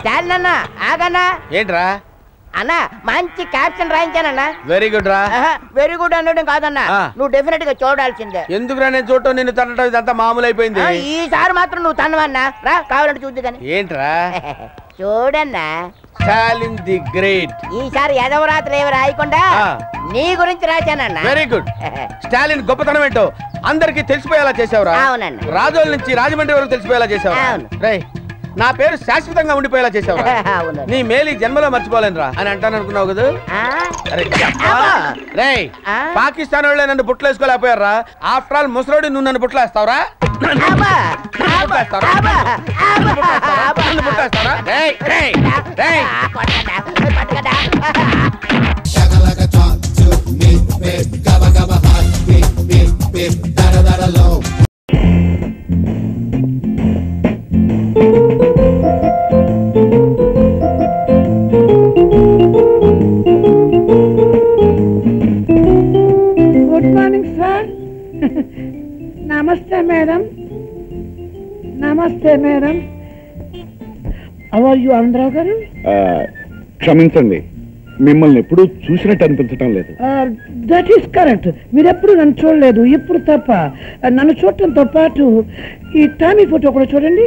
స్టాలిన్ అన్న ఆగన్నా. ఏంట్రా అన్న మంచి క్యాప్షన్ రాయించానన్నా. వెరీ గుడ్ రా. వెరీ గుడ్ అనడం కాదన్నా, నువ్వు డెఫినెట్ గా చూడాల్సిందే. ఎందుకురా నేను చూడటం, నిన్ను తనటం ఇదంతా మామూలు అయిపోయింది. ఈసారి మాత్రం నువ్వు తన్నవన్నా. రా కావాలంటే చూద్దు కానీ. ఏంట్రా చూడన్నా, స్టాలిన్ ది గ్రేట్. ఈసారి ఎదవరాత్రి ఏమి రాయకుండా నీ గురించి రాశానన్నా. Very good. స్టాలిన్ గొప్పతనం ఏంటో అందరికి తెలిసిపోయేలా చేసావురా. అవునండి. రాజోల నుంచి రాజమండ్రి వరకు తెలిసిపోయేలా చేసావు. రేయ్ నా పేరు శాశ్వతంగా ఉండిపోయేలా చేసావు. నీ మేలు జన్మలో మర్చిపోలేనురా అని అంటాను అనుకున్నావు కదా. రేయ్ పాకిస్తాన్ వాళ్ళే నన్ను బుట్టలు వేసుకోలేకపోయారా. ఆఫ్టర్ ఆల్ ముసలోడి నువ్వు నన్ను బుట్టలు వేస్తావురా. Good morning sir. నమస్తే మేడం. నమస్తే madam. How are you Anandarao గారు? క్షమించండి, మిమ్మల్ని ఎప్పుడు చూసినట్టు అనిపించటం లేదు. That is correct. మీరు ఎప్పుడు నన్ను చూడలేదు, ఇప్పుడు తప్ప. నన్ను చూడటంతో పాటు ఈ టామీ ఫోటో కూడా చూడండి.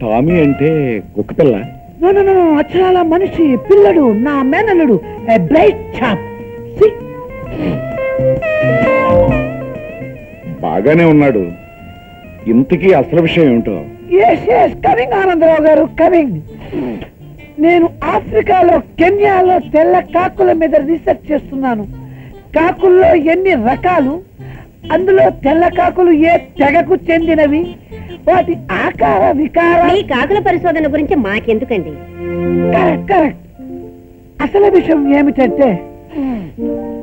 టామీ అంటే కుక్క పిల్ల? నో నో నో, అక్షరాల మనిషి, పిల్లడు, నా మేనల్లుడు, బ్రైట్ చాప్. బాగానే ఉన్నాడు. ఇంతకీ అసలు విషయం ఏమిటో? కమింగ్ ఆనందరావు గారు, కమింగ్. నేను ఆఫ్రికాలో కెన్యాలో తెల్ల కాకుల మీద రీసెర్చ్ చేస్తున్నాను. కాకుల్లో ఎన్ని రకాలు, అందులో తెల్ల కాకులు ఏ తెగకు చెందినవి, వాటి ఆకార వికారాలు. ఈ కాకుల పరిశోధన గురించి మాకెందుకండి? Correct correct. అసలు విషయం ఏమిటంటే,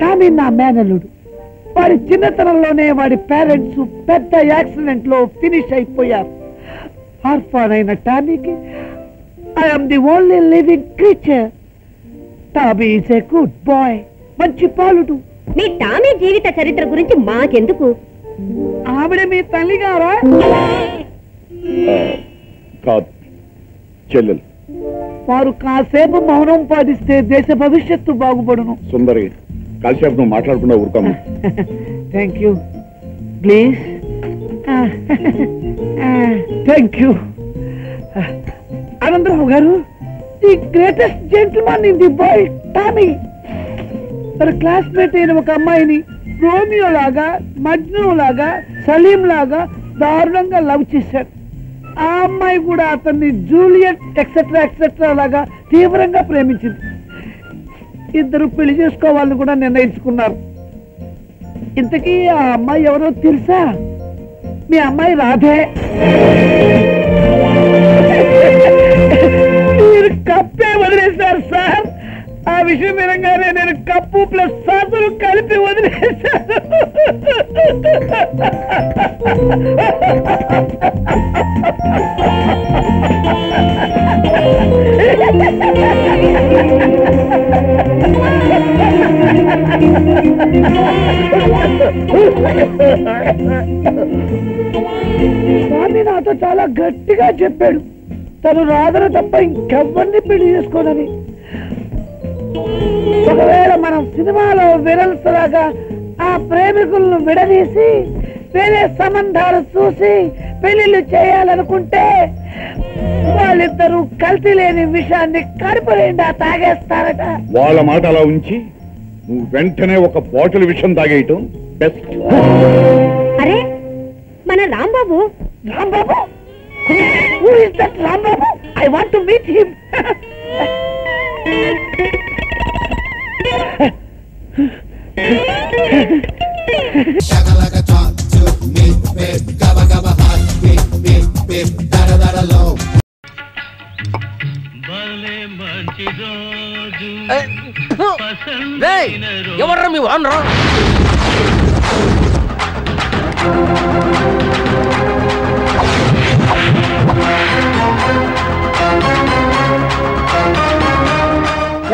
టామీ నా మేనల్లుడు. వాడి చిన్నతనంలోనే వాడి పేరెంట్స్ పెద్ద యాక్సిడెంట్ లో ఫినిష్ అయిపోయారు. ఆర్ఫాన్ అయిన టామీకి I'm the only living creature. Tommy is a good boy, మంచి పాలుడు. మీ టామీ జీవిత చరిత్ర గురించి మాకెందుకు? ఆవిడ మీ తల్లి గారా? కాదు, చెల్లెలు. వారు కాసేపు మౌనం పాటిస్తే దేశ భవిష్యత్తు బాగుపడును. సుందరి, కాసేపు నువ్వు మాట్లాడకుండా ఊరుకోము. Thank you, please. Thank you. Anandarao గారు, the greatest gentleman in the world Tommy తన క్లాస్మేట్ అయిన ఒక అమ్మాయిని రోమియో లాగా, మజ్ను లాగా, సలీం లాగా దారుణంగా లవ్ చేశాడు. ఆ అమ్మాయి కూడా అతన్ని జూలియట్ ఎక్సెట్రా ఎక్సెట్రా లాగా తీవ్రంగా ప్రేమించింది. ఇద్దరు పెళ్లి చేసుకోవాలని కూడా నిర్ణయించుకున్నారు. ఇంతకీ ఆ అమ్మాయి ఎవరో తెలుసా? మీ అమ్మాయి రాధే. మీరు కప్పే వదిలేశారు సార్. ఆ విషయం వినగానే నేను కప్పు ప్లస్ సాసులు కలిపి వదిలేశాను. స్వామి నాతో చాలా గట్టిగా చెప్పాడు, తను రాధను తప్ప ఇంకెవ్వరిని పెళ్లి చేసుకోనని. ఒకవేళ మనం సినిమాలో విలన్స్ లాగా ఆ ప్రేమికులను విడదీసి వేరే సంబంధాలు చూసి పెళ్లిళ్ళు చేయాలనుకుంటే వాళ్ళిద్దరూ కల్తీ లేని విషయాన్ని కడుపు నిండా తాగేస్తారట. వాళ్ళ మాట అలా ఉంచి నువ్వు వెంటనే ఒక బాటిల్ విషయం తాగేయటం బెస్ట్. అరే మన Rambabu. Rambabu? Who is that Rambabu? I want to meet him. Shakalaka talk to me, babe. Gabba gabba hot, beep beep beep, da da da da low. ఎవర్రా మీ వానరా?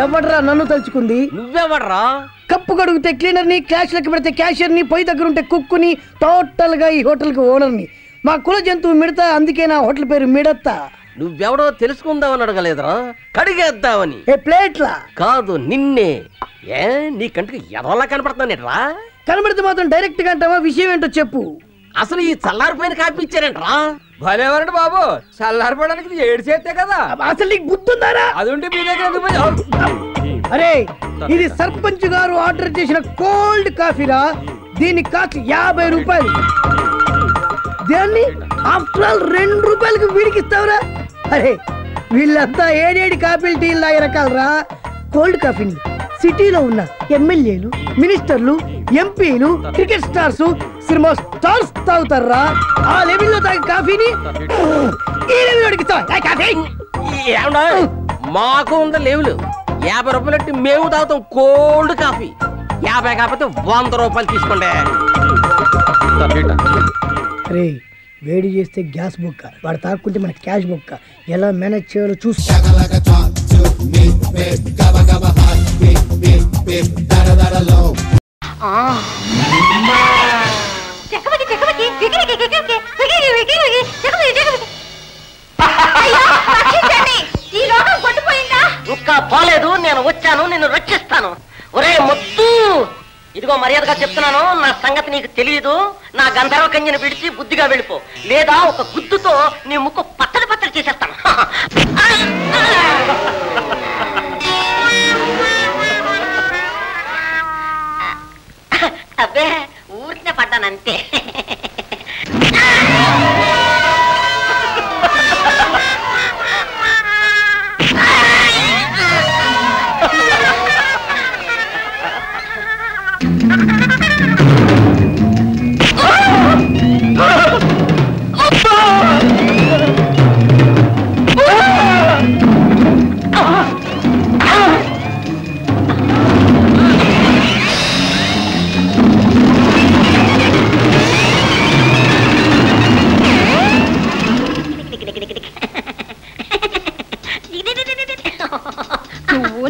ఎవడ్రా నన్ను తలుచుకుంది? నువ్వెవర్రా? కప్పు కడుగుతే క్లీనర్ ని, క్యాష్ లెక్క పెడితే క్యాషియర్ ని, పొయ్యి దగ్గర ఉంటే కుక్కుని, టోటల్ గా ఈ హోటల్ కి ఓనర్ ని. మా కుల జంతువు మిడత, అందుకే నా హోటల్ పేరు మిడత. నువ్వెవడో తెలుసుకుందామని అడగలేదురా, కడిగేద్దామని. ప్లేట్లా కాదు, నిన్నే. ఏ నీ కంటికి ఎదవలా కనపడుతున్నానేట్రా? కనబడితే మాత్రం డైరెక్ట్ గా అంటావా? విషయం ఏంటో చెప్పు. అసలు ఈ చల్లారిపోయిన కాపీ ఇచ్చారేంట్రా? భలేవారండి బాబు, చల్లారిపోవడానికి 7 చేస్తే కదా. అసలు నీకు గుర్తుందారా? అది ఉంటే మీ దగ్గర. అరే, ఇది సర్పంచ్ గారు ఆర్డర్ చేసిన కోల్డ్ కాఫీరా. దీని కాస్ట్ 50 రూపాయలు. దాన్ని ఆఫ్టర్ ఆల్ 2 రూపాయలకి వీడికి ఇస్తావురా? అరే, వీళ్ళంతా 7 కాఫీలు టీలు తాగే రకాలరా. కోల్డ్ కాఫీని సిటీలో ఉన్న ఎమ్మెల్యేలు, మినిస్టర్లు, ఎంపీలు, క్రికెట్ స్టార్స్, సినిమా స్టార్స్ తాగుతారా. ఆ లెవెల్లో తాగే కాఫీని ఈ లెవెల్లోకి కాఫీ. మాకు ఉందా లేవులు? 50 రూపాయలు మేము తాగుతాం కోల్డ్ కాఫీ. 50 కాకపోతే 100 రూపాయలు తీసుకోండి. అరే, వేడి చేస్తే గ్యాస్ బొక్క, వాడు తాక్కుంటే మన క్యాష్ బొక్క. ఎలా మేనేజ్ చేయాలో చూసి ఇంకా పోలేదు, నేను వచ్చాను, నిన్ను రక్షిస్తాను. ఒరే ముత్తు, ఇదిగో మర్యాదగా చెప్తున్నాను, నా సంగతి నీకు తెలియదు. నా గంధర్వ కన్యను విడిచి బుద్ధిగా వెళ్ళిపో, లేదా ఒక గుద్దుతో నీ ముక్కు పత్తడి పత్తడి చేసేస్తాను. అబ్బే, ఊరినే పడ్డానంతే.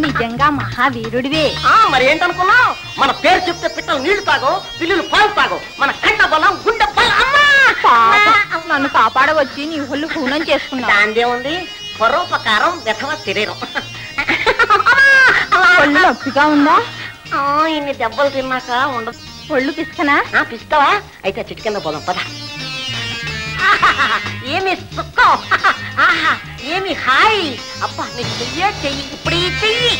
నిజంగా మహావీరుడివే. మరి ఏంటనుకున్నావు? మన పేరు చెప్తే పిట్టలు నీళ్లు తాగో, పిల్లులు పాలు తాగో. మన కంట బలం, గుండె బలం. నన్ను కాపాడవచ్చి నీ ఒళ్ళు పూనం చేసుకున్నా. దాందే ఉంది, పరోపకారం వ్యథవ శరీరం. ఒళ్ళు నొప్పిగా ఉందా? ఇన్ని దెబ్బలు తిన్నాక ఉండదు. ఒళ్ళు పిసుకనా? పిస్తావా? అయితే చిటి కింద పోదాం పద. ఏమి సుఖం, ఏమి హాయ్. అబ్బా, నీకు చెయ్యి ఇప్పుడు చెయ్యి.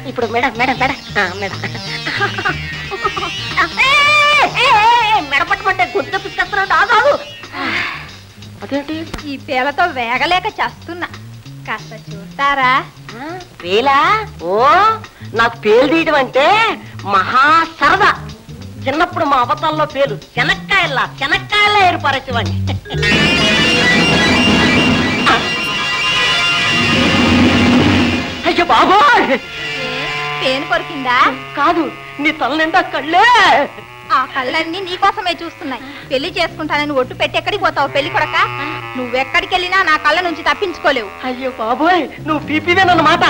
ఇప్పుడు మేడం మేడం మేడం మేడం మెడ పట్టమంటే గుడ్డ పిచ్చేస్తున్నాడు. ఆగాదు. అదేంటి? ఈ పేలతో వేగలేక చేస్తున్నా, కాస్త చూస్తారా? పేలా? ఓ, నాకు పేలు తీయడం అంటే మహా సరదా. చిన్నప్పుడు మా అవతాల్లో పేలు శనక్కాయల్లా ఏర్పరచేవాడిని. అయ్యో బాబోయ్, పేను కొరికిందా? కాదు, నీ తల నిండా కళ్ళే. ఆ కళ్ళన్నీ నీకోసమే చూస్తున్నాయి. పెళ్లి చేసుకుంటానని ఒట్టు పెట్టి ఎక్కడికి పోతావు పెళ్లి కొడక? నువ్వెక్కడికి వెళ్ళినా నా కళ్ళ నుంచి తప్పించుకోలేవు. అయ్యో బాబోయ్, నువ్వు పీపీవేనన్నమాట.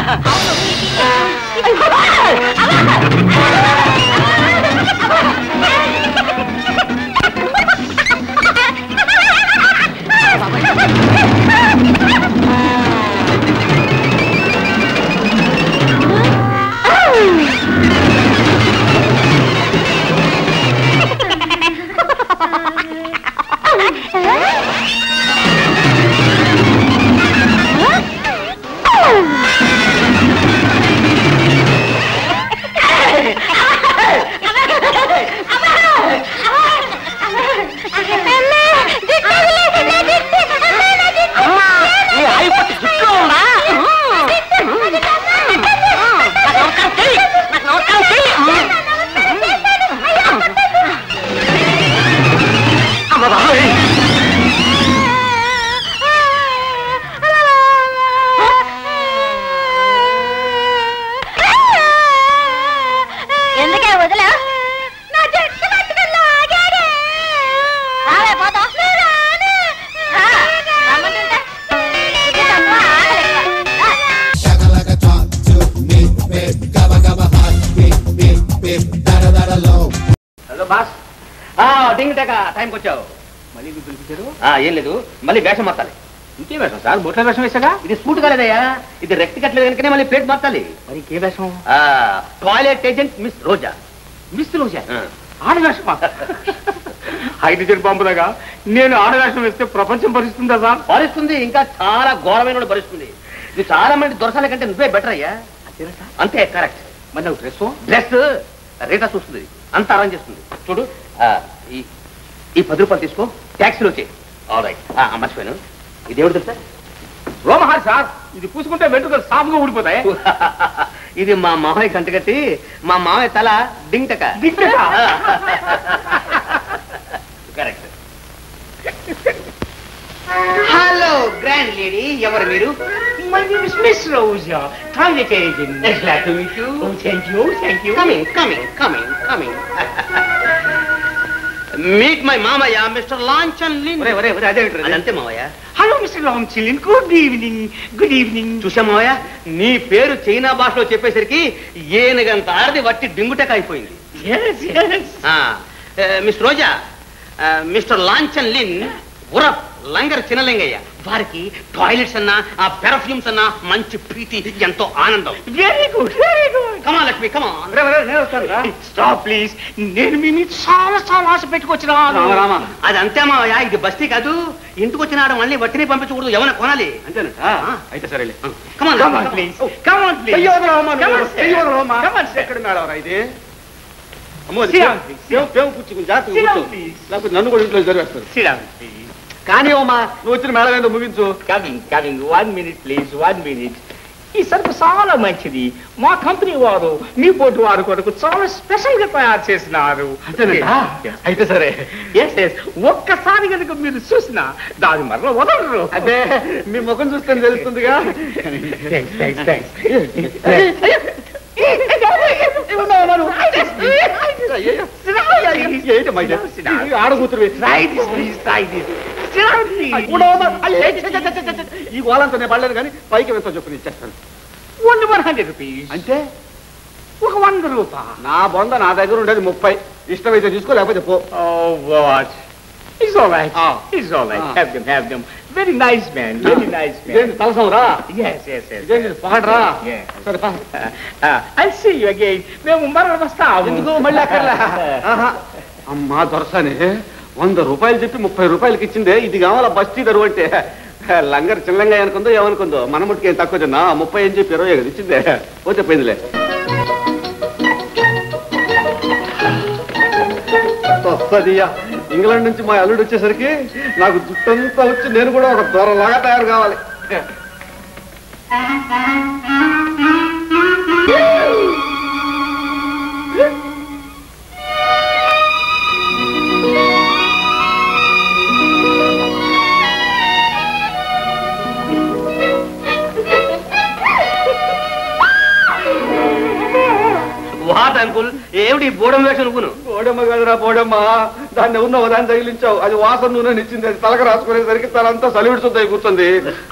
మళ్ళీ పిలిపించారు? ఏం లేదు, మళ్ళీ వేషం మార్చాలి. ఇంకే వేషం సార్? బొట్ల వేషం వేసాగా? ఇది సూట్ కాలేదయ్యా, ఇది రెక్ట్ కట్టలేదు కనుకనే మళ్ళీ ప్లేట్ మార్చాలి. మరి ఇంకే వేషం? టాయిలెట్ ఏజెంట్ మిస్ రోజా. మిస్ రోజా ఆడవేషమా? హైడ్రోజన్ బాంబులాగా నేను ఆడవేషం వేస్తే ప్రపంచం భరిస్తుందా సార్? భరిస్తుంది, ఇంకా చాలా ఘోరమైన భరిస్తుంది. ఇది చాలా మంది దొరసాల కంటే నువ్వే బెటర్ అయ్యా. అంతే, కరెక్ట్. మరి నాకు డ్రెస్ రేటా చూస్తుంది, అంతా అరేంజ్ చేస్తుంది. చూడు, ఈ 10 రూపాయలు తీసుకో, ట్యాక్సీలో వచ్చి. రైట్, మర్చిపోయాను, ఇదేమిటి తెలుసా? రోమహార్ సార్, ఇది పూసుకుంటే వెంట్రుకలు సాఫ్గా ఊడిపోతాయి. ఇది మా మామయ్య కంటగట్టి, మా మామయ్య తల డింటక. కరెక్ట్. హలో గ్రాండ్ లేడీ, ఎవరు మీరు? My name is miss Roja, toilet agent. Glad to meet you. Oh, thank you, thank you. Coming. Meet my మామయ్య, మిస్టర్ లాంఛన్ లిన్. అదంతే మామయ్య. Hello mister Lanchan Lin, good evening. చూసా మామయ్య, నీ పేరు China భాషలో చెప్పేసరికి ఏనుగంత ఆడది వట్టి డింగుటక అయిపోయింది. మిస్ రోజా, mister Lanchan Lin ఉరఫ్ langar Chinna Lingaiah, వారికి టాయిలెట్స్ అన్నా, ఆ పెర్ఫ్యూమ్స్ అన్నా మంచి ప్రీతి, ఎంతో ఆనందం. Very good. Comma Lakshmi, comma. Stop please, నేను మీ మీద చాలా ఆశ పెట్టుకొచ్చినా. అది అంతే మావయ్య, ఇది బస్తీ కాదు. ఇంటికి వచ్చిన ఆడ మళ్ళీ వట్టిని పంపించకూడదు, ఏమైనా కొనాలి. అంతేనట? అయితే సరేలే. Come on please. నన్ను కూడా ఇంట్లో జరిగేస్తారు. కానీ అమ్మా, నువ్వు వచ్చిన మేళం ఏంటో ముగించు. Coming 1 minute please, 1 minute. ఈ సరుకు చాలా మంచిది. మా కంపెనీ వారు మీ పోటీ వారు కొరకు చాలా స్పెషల్ గా తయారు చేసినారు. అయితే సరే. ఒక్కసారి కనుక మీరు చూసినా దాని మరల వదలరు. అదే మీ ముఖం చూస్తే తెలుస్తుందిగా. ఆడకూతురు ఈ గోళంతో నేను పడలేదు, కానీ పైకి వెళ్తా చెప్పు, ఇచ్చేస్తాను. 100 rupees. అంటే ఒక 100 రూపాయలు. నా బొంద నా దగ్గర ఉండేది 30. ఇష్టమైతే తీసుకో, లేకపోతే పో. It's all right. It's all right. Have them. Very nice man. తలసం రా. Yes. పాడరా. సరే, I'll see you again. మేము మరల వస్తాము. ఎందుకు మళ్ళీ అక్కర్లే. అమ్మా దొరసాని 100 రూపాయలు చెప్పి 30 రూపాయలకి ఇచ్చిందే. ఇది కావాలా బస్తీ దరువు అంటే? లంగర్ చిల్లంగా అనుకుందో ఏమనుకుందో, మన ముట్టుకి ఏం తక్కువ చిన్న 30 అని చెప్పి 20 కదా ఇచ్చిందే. పోతే పోయిందిలే. ఇంగ్లాండ్ నుంచి మా అల్లుడు వచ్చేసరికి నాకు జుట్టంతా వచ్చి నేను కూడా ఒక దొరలాగా తయారు కావాలి. వాట్ అంకుల్, ఏమిటి బోడం వేషం నువ్వును? బోడమ్మ కదరా బోడమ్మ, దాన్ని ఉన్నావు, దాన్ని తగిలించావు. అది వాసన నూనె ఇచ్చింది. అది తలక రాసుకునేసరికి తలంతా సలివిడుతుంది, కూర్చుంది.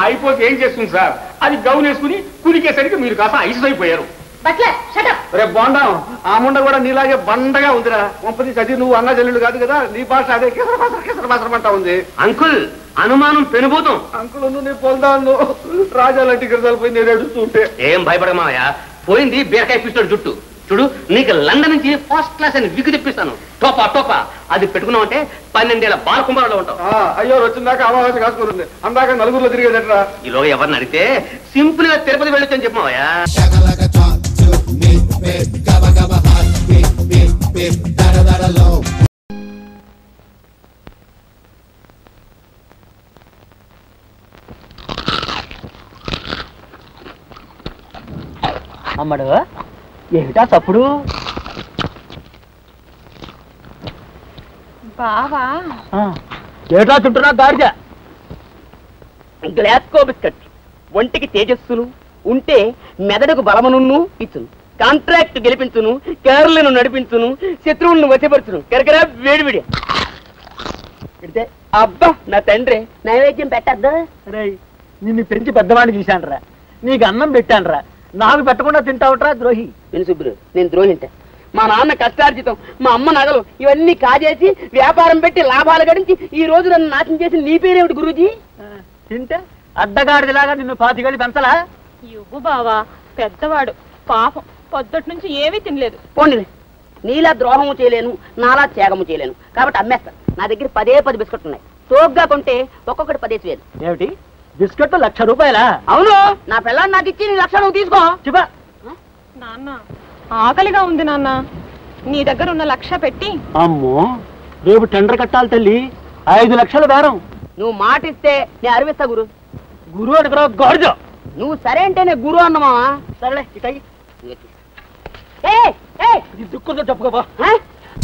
అయిపోతే ఏం చేస్తుంది సార్? అది గౌన్ వేసుకుని కులికేసరికి మీరు కాస్త ఐస్ అయిపోయారు. రేపు బోండం ఆ ముండ కూడా నీలాగే బండగా ఉందిరా. పంపది చదివి నువ్వు అన్న చెల్లెళ్ళు కాదు కదా, నీ భాష అదే కిసరబాసరమంటా ఉంది. అంకుల్, అనుమానం పెనుభూతం. అంకుల్ నీ పొందాను రాజాలంటి గిరిజాలు పోయి నేను ఎడుస్తుంటే. ఏం భయపడమావయ్యా, పోయింది బీరకాయ పిస్తాడు జుట్టు. చూడు, నీకు లండన్ నుంచి ఫస్ట్ క్లాస్ అని విగ్గు తెప్పిస్తాను. టోపా అది పెట్టుకున్నావు అంటే 12 ఏళ్ల బాలకుంభారంలో ఉంటావు. అయ్యో వచ్చిందాకా అమావాస్య కాసుకుంటుంది, అందాక నలుగురిలో తిరిగేదట్రా. ఈలోగా ఎవరిని అడిగితే సింపుల్ గా తిరుపతి వెళ్ళొచ్చని చెప్పమావయ్యా. అమ్మడు ఏమిటా తప్పుడు? బావా ఏటా చుంటున్నా గాడిద? గ్లాస్కో బిస్కెట్ ఒంటికి తేజస్సును ఉంటే మెదడుకు బలమనున్ను ఇచ్చును, కాంట్రాక్ట్ గెలిపించును, కేరళను నడిపించును, శత్రువులను వచ్చపరుచును. కరకరా వేడివిడి పెడితే అబ్బా నా తండ్రి నైవేద్యం పెట్టద్దా? నిన్ను పెంచి పెద్దవాడిని చూశానరా, నీకు అన్నం పెట్టానరా, నాకు పెట్టకుండా తింటావుట్రా ద్రోహి. నేను శుభ్రు, నేను ద్రోహింట. మా నాన్న కష్టార్జితం, మా అమ్మ నగలు ఇవన్నీ కాజేసి వ్యాపారం పెట్టి లాభాలు గడించి ఈ రోజు నన్ను నాశనం చేసి నీ పేరేమిటి గురూజీ? తింటే అడ్డగాడిదిలాగా నిన్ను 5 గడి పెంచలా? ఇవ్వు బావా, పెద్దవాడు పాపం పొద్దుటి నుంచి ఏమీ తినలేదు. పోండి, నీలా ద్రోహము చేయలేను, నాలా త్యాగము చేయలేను కాబట్టి అమ్మేస్తాను. నా దగ్గర 10 బిస్కెట్లు ఉన్నాయి. తోగ్గా కొంటే ఒక్కొక్కటి 10,000. ఏమిటి బిస్కెట్ 1,00,000 రూపాయలా? అవును, నా పిల్లని నాకు ఇచ్చి నీ 1,00,000 నువ్వు తీసుకో. చెప్పా నాన్న ఆకలిగా ఉంది నాన్న, నీ దగ్గర ఉన్న 1,00,000 పెట్టి. అమ్మో, రేపు టెండర్ కట్టాలి తల్లి, 5 లక్షల బేరం. నువ్వు మాట ఇస్తే నేను అరివిస్తా గురు. గురు అడుగురా గాడిద. నువ్వు సరే అంటే నేను గురు అన్నమావా. సరేలే ఇటయ్యి. దుక్కుతో చెప్పుకోబా.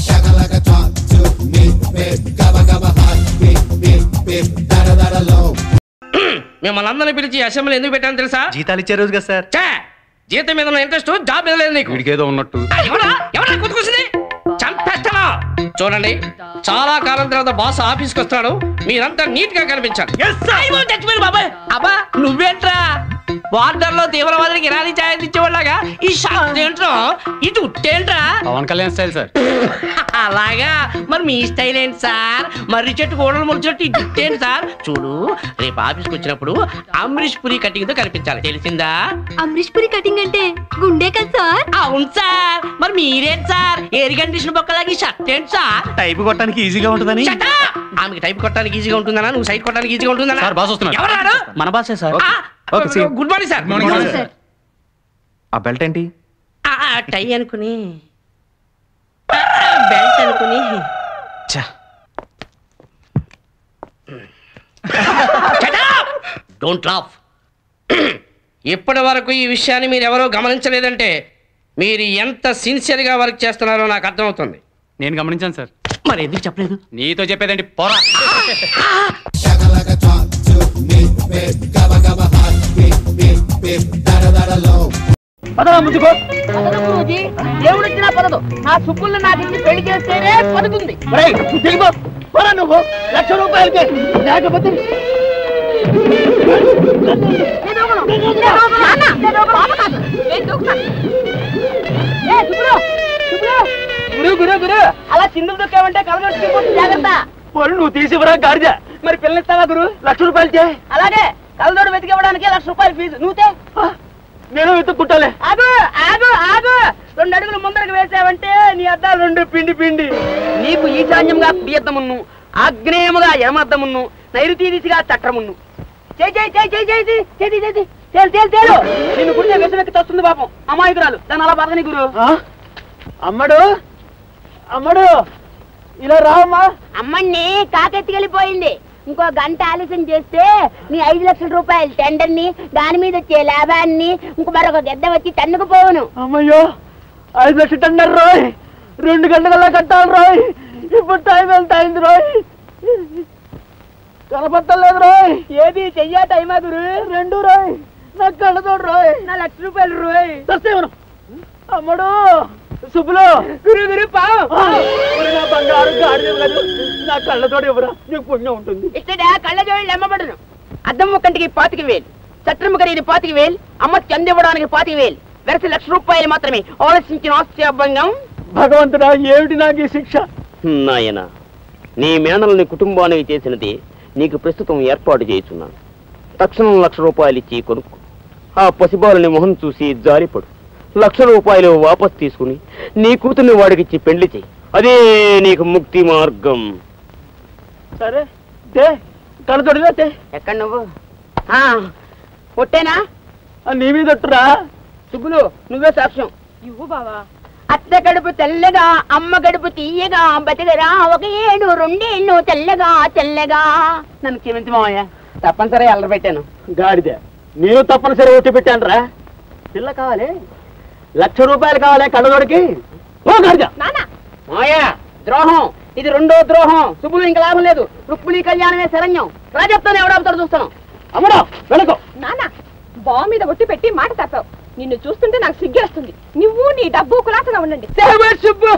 Shakalaka talk to me, babe. Gabba gabba hot, beep beep beep, dada dada low. మిమ్మల్ని అందరినీ పిలిచి అసెంబ్లీ ఎందుకు పెట్టాను తెలుసా? జీతాలు ఇచ్చే రోజు కదా సార్. జీతం మీద ఇంట్రెస్ట్, జాబ్ మీద లేదు నీకు. వీడికేదో ఉన్నట్టు. ఎవరా గుర్తుకొచ్చింది? చంపేస్తాను. చూడండి, చాలా కాలం తర్వాత బాస్ ఆఫీస్కి వస్తున్నాడు, మీరంతా నీట్ గా కనిపించాలి. బాబాయ్ అబ్బా నువ్వేంట్రా బార్డర్ లో తీవ్రవాదికి ఇరానీ ఛాయ ఇచ్చేవాళ్ళగా ఈ షాట్ ఏంట్రా, ఇటు ఉట్టేంట్రా? Pawan Kalyan style sir. అలాగా, మరి మీ స్టైల్ ఏంటి సార్? మర్రి చెట్టు గోడలు ముడిచెట్టు ఇట్టేంటి సార్? చూడు, రేపు ఆఫీస్కి వచ్చినప్పుడు అమరీష్ పురి కటింగ్ తో కనిపించాలి, తెలిసిందా? అమరీష్ పురి కటింగ్ అంటే గుండె కదా సార్? అవును సార్. మరి మీరేంటి సార్ ఎయిర్ కండిషన్ బొక్కలాగి షర్ట్ ఏంటి సార్? టైప్ కొట్టడానికి ఈజీగా ఉంటుందని. ఆమెకి టైప్ కొట్టడానికి ఈజీగా ఉంటుందనా, నువ్వు సైడ్ కొట్టడానికి ఈజీగా ఉంటుందనా? సార్ బాస్ వస్తున్నారు. ఎవరు? మన బాసే సార్. Good morning sir. ఆ బెల్ట్ ఏంటి? టై అనుకుని, బెల్ట్ అనుకుని. Don't laugh. ఇప్పటి వరకు ఈ విషయాన్ని మీరు ఎవరో గమనించలేదంటే మీరు ఎంత సిన్సియర్ గా వర్క్ చేస్తున్నారో నాకు అర్థమవుతుంది. నేను గమనించాను సార్. మరి ఎందుకు చెప్పలేదు? నీతో చెప్పేదేంటి పోరా. Shakalaka talk to me, babe. Gabba gabba hot, beep beep beep, dada dada low. పదరా ముందుకో. దేవుడు ఇచ్చినా పదదు, నా సుబ్బుల్ని నాకు ఇచ్చి పెళ్లి చేస్తేనే పదుతుంది. దిగిపో, పోరా నువ్వు. 1,00,000 రూపాయలకి లేకపోతే గురు గురు అలా చిందులు దొక్కావంటే కలగొట్టి జాగ్రత్త. పళ్ళు నువ్వు తీసివరా గాడిద. మరి పిల్లనిస్తావా గురు? 1,00,000 రూపాయలకే. అలాగే కలదోడు వెతికివ్వడానికి 1,00,000 రూపాయలు ఫీజు. నువ్వుతే నేను వెతుక్కుంటాలే. ఆగు ఆగు ఆగు, 2 అడుగులు ముందరకు వేసావంటే నీ అద్దాలు 2 పిండి పిండి. నీకు ఈశాన్యంగా కుడియద్దమున్ను, ఆగ్నేయముగా యమద్దమున్ను, నైరుతి దిశగా చట్రమున్ను. తేలు నిన్ను గుడితే విషమెక్కి తస్తుంది పాపం, అమాయకురాలు. దాన్ని అలా బతకని గురు. అమ్మడు అమ్మడు ఇలా రామ్మా. అమ్మని కాకెత్తికెళ్ళిపోయింది. ఇంకో గంట ఆలస్యం చేస్తే నీ 5 లక్షల రూపాయలు టెండర్ని, దాని మీద వచ్చే లాభాన్ని మరొక గెద్ద వచ్చి తన్నుకుపోవును. అమ్మయ్యో, 5 లక్షల టెండర్ రోయ్, 2 గంటల కట్టాలి రోయ్. ఇప్పుడు టైం ఎంత అయింది రోయ్? కనపట్టలేదు రోయ్. ఏది చెయ్యా టైమా గురు? 2 రోయ్. నాకు కళ్ళతోడు రోయ్. నా 1,00,000 రూపాయలు రోయ్. సస్తేవను అమ్మడు. సుబ్బులు గురు గురు పావు బంగారు గాడి కాదు, నా కళ్ళతోడు ఎవరా, నీకు పుణ్యం ఉంటుంది. ఇష్టడా కళ్ళ జోళ్ళు అమ్మబడును. అద్దం ముక్కంటికి 25,000, చట్రము ఖరీదు 25,000, అమ్మ చందివ్వడానికి 25,000, వెరసి 1,00,000 రూపాయలు మాత్రమే. ఆలోచించిన ఆశ్చర్యభంగం. భగవంతుడా, ఏమిటి నాకు ఈ శిక్ష? నాయన, నీ మేనల్ని కుటుంబానికి చేసినది నీకు ప్రస్తుతం ఏర్పాటు చేయుచున్నాను. తక్షణం 1,00,000 రూపాయలు ఇచ్చి కొనుక్కు. ఆ పసిబాలని మొహం చూసి జారిపడు. 1,00,000 రూపాయలు వాపస్ తీసుకుని నీ కూతుర్ని వాడికిచ్చి పెళ్లి చెయ్యి. అదే నీకు ముక్తి మార్గం. సరే తే కళ్ళతోడిగా తే. ఎక్కడ నువ్వు? పొట్టేనా? నీ మీద ఒట్టురా. సుబ్బులు నువ్వే సాక్ష్యం. ఇవ్వు బావా. అత్త గడుపు తెల్లగా, అమ్మ గడుపు తీయగా, బతికరా 1 ఏడు 2 ఏళ్ళు తెల్లగా తెల్లగా. నన్ను క్షమించు మామయ్య, తప్పనిసరి అల్లరి పెట్టాను. గాడిద, నేను తప్పనిసరి ఒట్టి పెట్టాను రా. పిల్ల కావాలి, 1,00,000 రూపాయలు కావాలి కళ్ళతోడికి. ఓ గాడిద. మామయ్య ద్రోహం, ఇది 2వ ద్రోహం. సుబ్బులు ఇంకా లాభం లేదు. రుక్మిణి కళ్యాణమే శరణ్యం. రాజప్తాను ఎవడాపుతాడు చూస్తాను. అమ్మడా వెళ్ళకో. నాన్న, బావ మీద ఒట్టి పెట్టి మాట తప్పావు. నిన్ను చూస్తుంటే నాకు సిగ్గేస్తుంది. నువ్వు నీ డబ్బు కులాసగా ఉండండి. సుబ్బు